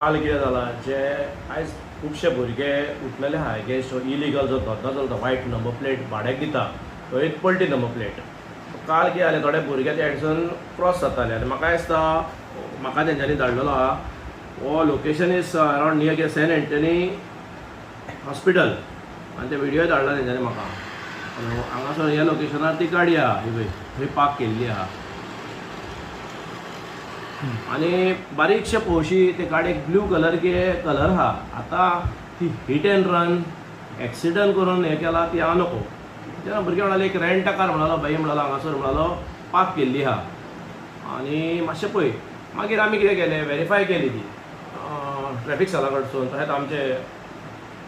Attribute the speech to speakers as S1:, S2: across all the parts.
S1: काल कितें जालां जे आयज खुबशे भुरगे उठलेले आहा एगेन्स्ट इलिगल जो धंदो चलता वायट नंबर प्लेट भाड्याक दिता तो एक पलटी नंबर प्लेट. काल कितें जालें थोडे भुरगे त्या एडसून क्रॉस जाताले आनी म्हाका दिसता म्हाका तेंच्यांनी धाडलेलो आहा हो location is around near Saint Antony hospital आनी ते व्हिडियो धाडला तेंच्यांनी म्हाका. हांगासर ह्या लोकेशनार ती गाडी आहा ही पळय थंय पार्क केल्ली आहा आणि बारीकशे पळोवशी ते गाडयेक ब्लू कलर आहा. आतां ती हिट एंड रन एक्सिडंट करून हें केला ती हांव नको. तेन्ना भुरगे म्हणाले एक रेंट कार म्हणालो भाई म्हणालो हांगासर म्हणालो पार्क केल्ली आहा आनी मातशें पळय. मागीर आमी कितें केलें वेरीफाय केली ती ट्रॅफीक सेला कडसून तशेंच आमचे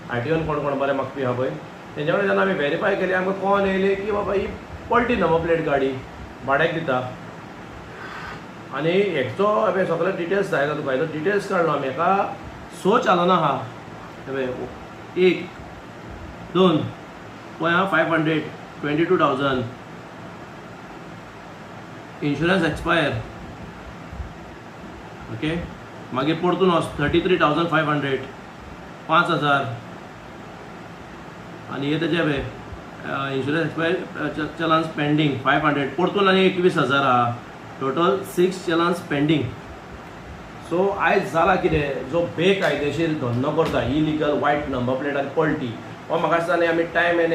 S1: आरटीओन कोण कोण बरे मागपी आहा पळय तेंच्या कडेन जेन्ना आमी वेरीफाय केली आमकां कळोन येयलें की बाबा ही पलटी नंबर प्लेट गाडी भाड्याक दिता. आनी हेचो हांवें सगळे डिटेल्स धाडला तुका हेचो डिटेल्स काडलो आमी हेका सो चालना आहा एक दोन पळय आहा 500 22,000 इन्शुरन्स एक्सपायर ओके. मागीर परतून 33,500 5,000 आनी हे तेजे पळय इन्शुरन्स एक्सपायर चलान्स पेंडींग 500 परतून आनी 21,000 आहा. Total 6 challans pending. सो आयज जाला कितें जो बेकायदेशीर धंदो करता इलिगल वायट नंबर प्लेट आनी पलटी हो म्हाका दिसता न्ही आमी time and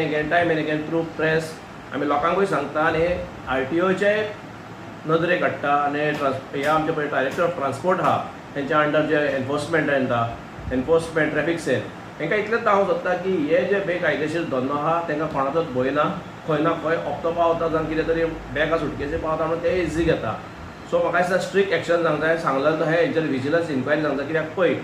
S1: again through press आमी लोकांकूय सांगता आनी आरटीओचे नदरेक हाडटा आनी हे आमचे पळय डायरेक्टर ऑफ ट्रान्सपोर्ट आहा तेंच्या अंडर जे एनफोर्समेंट येता एनफोर्समेंट ट्रॅफीक सेल तांकां इतलेंच सांगूंक सोदता की हे जे बेकायदेशीर धंदो आहा तांकां कोणाचोच भंय ना. खंय ना खंय हप्तो पावता जावन कितें तरी बॅगा सुटकेसी पावता म्हणून ते इजी घेता. सो म्हाका दिसता स्ट्रिक्ट एक्शन जावंक जाय. सांगलें तो हेचेर विजिलन्स इन्क्वायरी जावंक जाय कित्याक पळय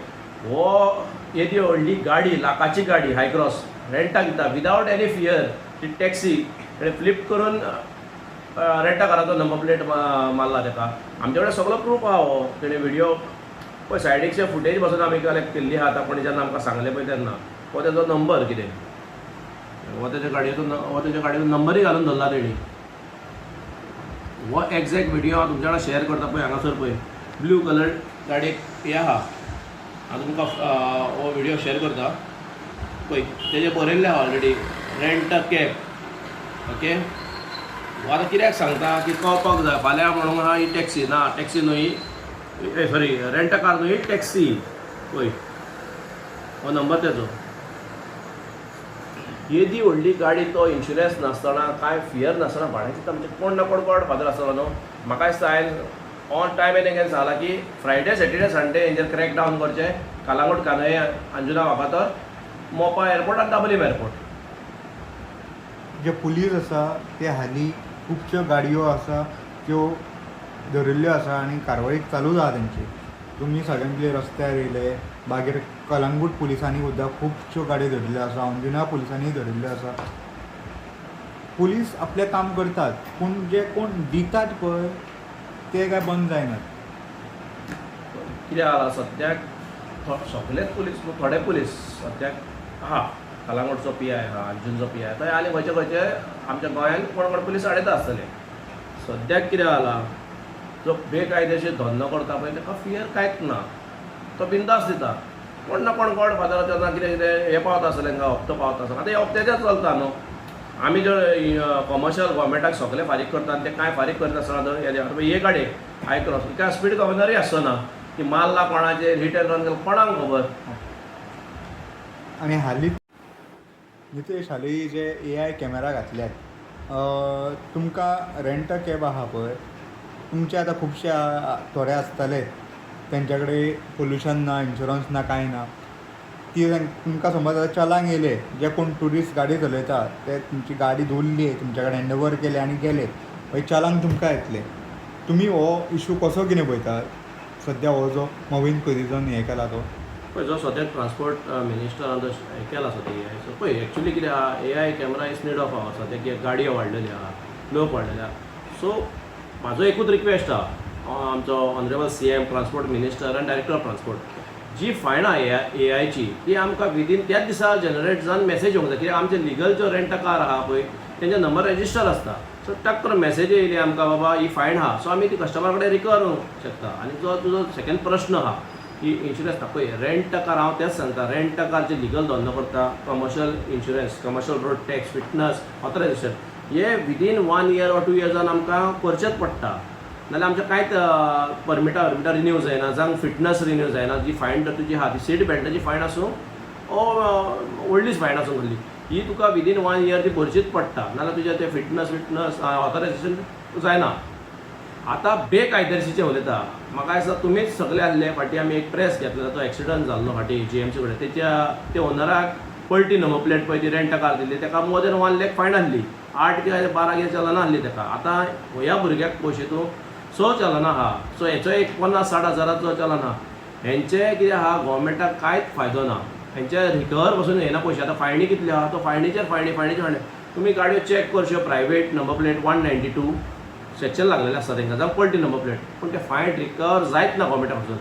S1: हो येदी व्हडली गाडी लाखाची गाडी हाय क्रॉस रेंटाक दिता विदावट एनी फियर. ती टॅक्सी ताणें फ्लिप करून रेंटाकाराचो नंबर प्लेट मारला ताका. आमचे कडेन सगळो प्रूफ आहा हो तेणें व्हिडियो पळय सायडीकचे फुटेज बसून आमी कलेक्ट केल्ली आहा आतां कोणी जेन्ना आमकां सांगलें पळय तेन्ना हो तेजो नंबर कितें हो तेज्या गाडयेचो नंबरूय घालून धरला तेणी. हो एक्झॅक्ट व्हिडियो हांव तुमच्या वांगडा शेअर करता पळय हांगासर पळय ब्लू कलर गाडयेक हे आहा हांव तुमकां हो व्हिडियो शेअर करता पळय तेजेर बरयल्लें आहा already rent a cab okay. हो आतां कित्याक सांगता की कळपाक जाय फाल्यां म्हणूंक आहा ही टॅक्सी ना टॅक्सी न्हू ही सॉरी रेंट अ कार न्हू ही टॅक्सी पळय हो नंबर तेजो. येदी व्हडली गाडी तो इन्शुरन्स नासतना काय फियर नासतना भाड्याक दिता म्हणजे कोण ना कोण गॉड फादर आसतलो न्हू. म्हाका दिसता हांवें ऑन टायम एन अगेन सांगला की फ्रायडे सॅटर्डे संडे हेंचेर क्रॅक डावन करचें. कालांगूट कानय अंजुना वागातर मोपा एअरपोर्ट आनी दाबोलीम एअरपोर्ट.
S2: जे पुलीस आसा ते हालीं खुबश्यो गाडयो आसा त्यो धरिल्ल्यो आसा आनी कारवाई चालूच आहा तेंची. तुमी सगळ्यांचे रस्त्यार येयले मागीर कलंगूट पुलिसांनी सुद्दां खुबश्यो गाडयो धरिल्ल्यो आसा अंजुना पुलिसांनी धरिल्ल्यो आसा. पुलीस आपलें काम करतात पूण जे कोण दितात पळय ते काय बंद जायनात.
S1: कितें जाला सद्याक सगळेच पुलीस थोडे पुलीस सद्याक आहा कलांगूटचो PI आहा अंजुनचो PI थंय आनी खंयचे आमच्या गोंयांत कोण कोण पुलीस आडयता आसतले. सद्याक कितें जाला जो बेकायदेशीर धंदो करता पळय ताका फियर कांयच ना. तो बिंदास दिता कोण ना कोण गॉड फादराचो ना कितें कितें हें पावता आसतलें तांकां हप्तो पावता आसतलो. आतां हे हप्त्याचेर चलता न्हू. आमी जर कमर्शियल गोवोरमेंटाक सगळे फारीक करता आनी ते कांय फारीक करनासतना जर हे गाडयेक हाय क्रॉस काय स्पीड गव्हर्नरूय आसना की मारला कोणाचेर हिट एंड रन केला कोणाक खबर.
S2: आनी हालींच नितेश हालीं जे AI कॅमेरा घातल्यात तुमकां रेंट अ कॅब आहा पळय तुमचे आतां खुबशे थोडे आसतले तेंच्या कडेन पोल्युशन ना इन्शुरन्स ना कांय ना. ती तुमकां समज आतां चलान येयले जे कोण ट्युरिस्ट गाडी चलयता ते तुमची गाडी धरली तुमच्या कडेन हँडओवर केले आनी गेले मागीर चलान तुमकां येतले. तुमी हो इशू कसो कितें पळयतात सद्या हो जो नवीन पिढीजन हें केला तो
S1: पळय जो सद्याक ट्रान्सपोर्ट मिनिस्टरान हे केला सद्या सो पळय एक्चुली कितें आहा AI camera is need of आहा सद्याक गाडयो वाडलेली आहा लोक वाडलेले आहा. सो म्हाजो एकूच रिक्वेस्ट आहा आमचो ऑनरेबल CM ट्रान्सपोर्ट मिनिस्टर आनी डायरेक्टर ऑफ ट्रान्सपोर्ट जी फायन आहा AIची ती आमकां विदीन त्याच दिसा जनरेट जावन मेसेज येवंक जाय. कित्याक आमचे लिगल जो रेंट अ कार आहा पळय तेंचे नंबर रजिस्टर आसता. सो टक करून मेसेज येयली आमकां बाबा ही फायन आहा सो आमी ती कस्टमरा कडेन रिकवर करूंक शकता. आनी जो तुजो सेकंड प्रश्न आहा की इन्शुरन्स पळय रेंट कार हांव तेच सांगता रेंट कारचे लिगल धंदो करता commercial insurance commercial road tax fitness authorisation हे विदीन 1 year or 2 years आमकां करचेच पडटा नाल्यार आमचें कांयच परमिटा रिन्यू जायना जावं फिटनस रिन्यू जायना जी फायन तुजी आहा ती सीट बेल्टाची फायन आसूं व्हडलीच फायन आसूं कसली ही तुका विदीन 1 year ती भरचीच पडटा नाल्यार तुजें तें फिटनस ऑथरायझेशन जायना. आतां बेकायदेशीरचें उलयता म्हाका दिसता तुमीच सगळे आसले फाटीं आमी एक प्रेस घेतलो तो एक्सिडंट जाल्लो फाटीं GMC कडेन त्या ओनराक पलटी नंबर प्लेट पळय ती रेंट कार दिल्ली ताका मोर देन 1 lakh फायन आहली 8 किंवा 12 कितें चलना आहली ताका. आतां ह्या भुरग्याक पयशे तूं 100 चलना आहा सो हेचो एक 50-60 हजाराचो चलना हेंचें कितें आहा गोवोरमेंटाक कांयच फायदो ना हेंचे रिकवर पासून येना पयशे. आतां फायनी कितल्यो आहा तो फायनीचेर फायनी तुमी गाडयो चॅक करच्यो प्रायवेट नंबर प्लेट 192 सेक्शन लागलेलें आसता तांकां जावं पलटी नंबर प्लेट पूण ते फायन रिकवर जायत ना गोवोरमेंटा पासून.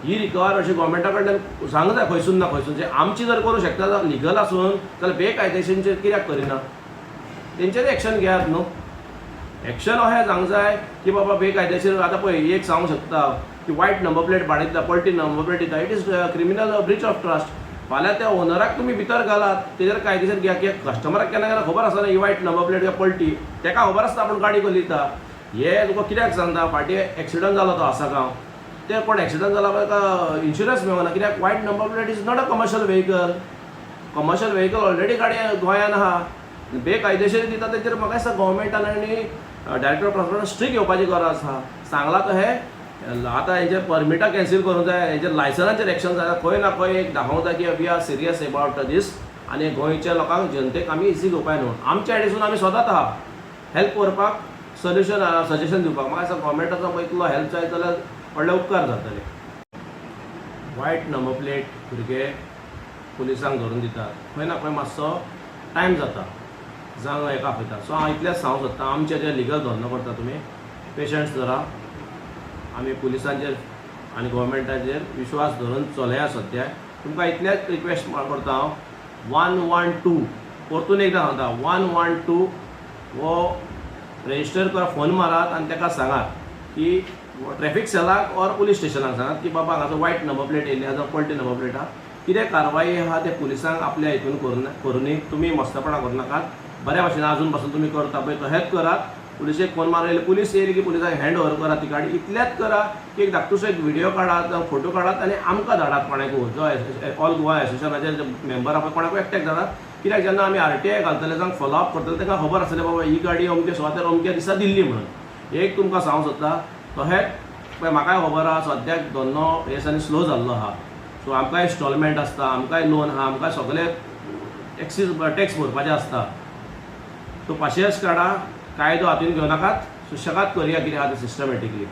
S1: ही रिकवर अशी गोवोरमेंटा कडल्यान सांगूंक जाय खंयसून ना खंयसून जे आमची जर करूं शकता जाल्यार लिगल आसून जाल्यार बेकायदेशीरचेर कित्याक करिना तेंचेर एक्शन घेयात न्हू. एक्शन अशें सांगूंक जाय की बाबा बेकायदेशीर आतां पळय एक सांगूंक शकता की वायट नंबर प्लेट बाडयता पलटी नंबर प्लेट दिता it is criminal Breach of trust. फाल्यां त्या ओनराक तुमी भितर घालात तेजेर कायदेशीर घेया कित्याक कस्टमराक केन्ना केन्ना खबर आसना ही वायट नंबर प्लेट काय पलटी ताका खबर आसता आपूण गाडी चलयता. हे तुका कित्याक सांगता फाटीं एक्सिडंट जालो तो आसागांव ते कोण एक्सिडंट जाला ताका इन्शुरन्स मेळना कित्याक वायट number plate is not a commercial vehicle already गाडी गोंयांत आहा बेकायदेशीर दिता तेचेर म्हाका दिसता गोवोरमेंटान आनी डायरेक्टर ऑफ ट्रान्सपोर्टान स्ट्रीक येवपाची गरज आसा. सांगला तो हे आतां हेजे परमिटा कॅन्सील करूंक जाय हेजे लायसन्साचेर एक्शन जाय खंय ना खंय एक दाखोवंक जाय की we are serious about this आनी गोंयच्या लोकांक जनतेक आमी इजी घेवपाक न्हू. आमच्या एडीसून आमी सदांच आहा हेल्प करपाक सजेशन दिवपाक. म्हाका दिसता गोवोरमेंटाचो इतलो हेल्प जाय जाल्यार व्हडले उपकार जातले. वायट नंबर प्लेट भुरगे पुलिसांक धरून दितात खंय ना खंय मातसो टायम जाता जावं हेका आपयता. सो हांव इतलेंच सांगूंक सोदता आमचे जे लिगल धंदो करता तुमी पेशंट्स धरा आमी पुलिसांचेर आनी गोवोरमेंटाचेर विश्वास धरून चलया. सद्या तुमकां इतलेंच रिक्वेस्ट करता हांव 112 परतून एकदां सांगता 112 हो रेजिस्टर करा फोन मारात आनी ताका सांगात की ट्रॅफिक सेलाक ऑर पुलीस स्टेशनाक सांगात की बाबा हांगाचो वायट नंबर प्लेट येयल्ली आहा जावं पलटी नंबर प्लेट आहा कितें कारवाई आहा ते पुलिसांक आपल्या हितून करूनी तुमी मस्तपणां करनाकात. बऱ्या भशेन आजून पासून तुमी करता पळय तो हेच करात. पुलिसेक फोन मारले पुलीस येयली की पुलिसाक हँड ओवर करात ती गाडी इतलेंच करा की एक धाकटूसो एक व्हिडिओ काडात जावं फोटो काडात आनी आमकां धाडात कोणाकूय जो ऑल गोवा एसोसिएशनाचे मेंबर आहा कोणाकूय एकट्याक धाडात. कित्याक जेन्ना आमी RTI घालतले जावं फॉलोअप करतले तांकां खबर आसतलें बाबा ही गाडी अमके सुवातेर अमक्या दिसा दिल्ली म्हणून. एक तुमकां सांगूंक सोदता तो हेच पळय म्हाकाय खबर आहा सद्याक धंदो हे दिसांनी स्लो जाल्लो आहा. सो आमकांय इन्स्टॉलमेंट आसता आमकांय लोन आहा आमकांय सगळे टॅक्स भरपाचें आसता. सो पाशियेंस काडा कायदो हातून घेवनाकात सुशेगाद करया कितें आहा तें सिस्टमॅटिकली.